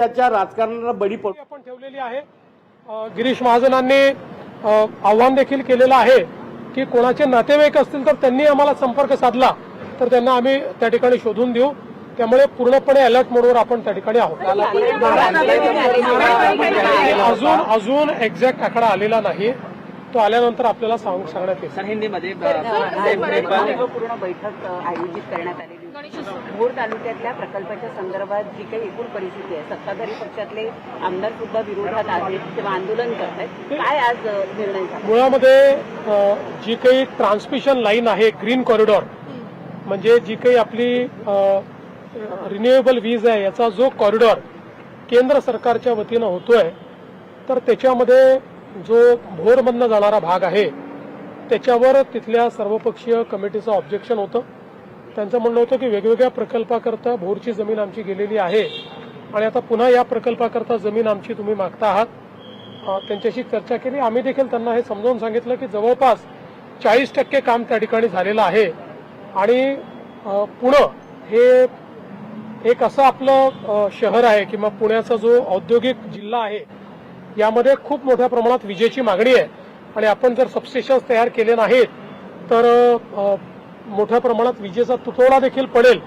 त्याच्या राजकारणाला बळी पडू आपण ठेवलेली आहे। गिरीश महाजनांनी आव्हान देखील केलेलं आहे की कोणाचे नातेवाईक असतील तर त्यांनी आम्हाला संपर्क साधला तर त्यांना आम्ही त्या ठिकाणी शोधून देऊ। त्यामुळे पूर्णपणे अलर्ट मोडवर आपण त्या ठिकाणी आहोत। अजून एक्झॅक्ट आकडा आलेला नाही, तो आल्यानंतर आपल्याला सांगण्यात येईल। सर हिंदीमध्ये पूर्ण बैठक आयोजित करण्यात आलेली भोर तालुक्यातल्या प्रकल्पाच्या संदर्भात जी काही एकूण परिस्थिती आहे, सत्ताधारी पक्षातले आमदार सुद्धा विरोधात आहेत किंवा आंदोलन करत आहेत, काय आज निर्णय झाला? मुळामध्ये जी काही ट्रान्समिशन लाईन आहे, ग्रीन कॉरिडॉर म्हणजे जी काही आपली रिन्युएबल वीज आहे, याचा जो कॉरिडॉर केंद्र सरकारच्या वतीनं होतोय, तर त्याच्यामध्ये जो भोरमधनं जाणारा भाग आहे त्याच्यावर तिथल्या सर्वपक्षीय कमिटीचं ऑब्जेक्शन होतं। त्यांचं म्हणणं होतं की वेगवेगळ्या प्रकल्पाकरता भोरची जमीन आमची गेलेली आहे आणि आता पुन्हा या प्रकल्पाकरता जमीन आमची तुम्ही मागता आहात। त्यांच्याशी चर्चा केली। आम्ही देखील त्यांना हे समजावून सांगितलं की जवळपास 40% काम त्या ठिकाणी झालेलं आहे आणि पुणे हे एक असं आपलं शहर आहे किंवा पुण्याचा जो औद्योगिक जिल्हा आहे, यामध्ये खूप मोठ्या प्रमाणात विजेची मागणी आहे आणि आपण जर सबस्टेशन्स तयार केले नाहीत तर मोठ्या प्रमाणात विजेचा तुटवडा देखील पडेल।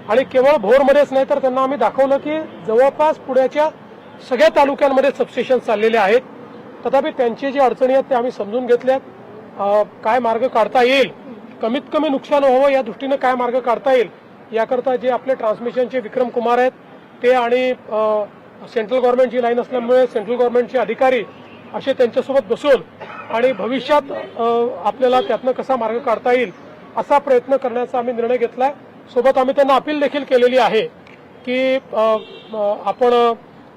आणि केवळ भोरमध्येच नाही तर त्यांना आम्ही दाखवलं की जवळपास पुण्याच्या सगळ्या तालुक्यांमध्ये सबस्टेशन चाललेले आहेत। तथापि त्यांची जी अडचणी आहेत ते आम्ही समजून घेतल्यात। काय मार्ग काढता येईल, कमीत कमी नुकसान व्हावं या दृष्टीनं काय मार्ग काढता येईल याकरता जे आपले ट्रान्समिशनचे विक्रम कुमार आहेत ते आणि सेंट्रल गव्हर्नमेंटची लाईन असल्यामुळे सेंट्रल गव्हर्नमेंटचे अधिकारी असे त्यांच्यासोबत बसून आणि भविष्यात आपल्याला त्यातनं कसा मार्ग काढता येईल असा प्रयत्न करण्याचा आम्ही निर्णय घेतलाय। सोबत आम्ही त्यांना अपील देखील केलेली आहे की आपण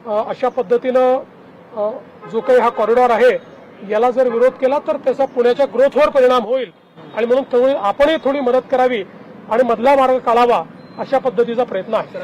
अशा पद्धतीनं जो काही हा कॉरिडॉर आहे याला जर विरोध केला तर त्याचा पुण्याच्या ग्रोथवर परिणाम होईल आणि म्हणून आपणही थोडी मदत करावी आणि मधला मार्ग काढावा अशा पद्धतीचा प्रयत्न आहे।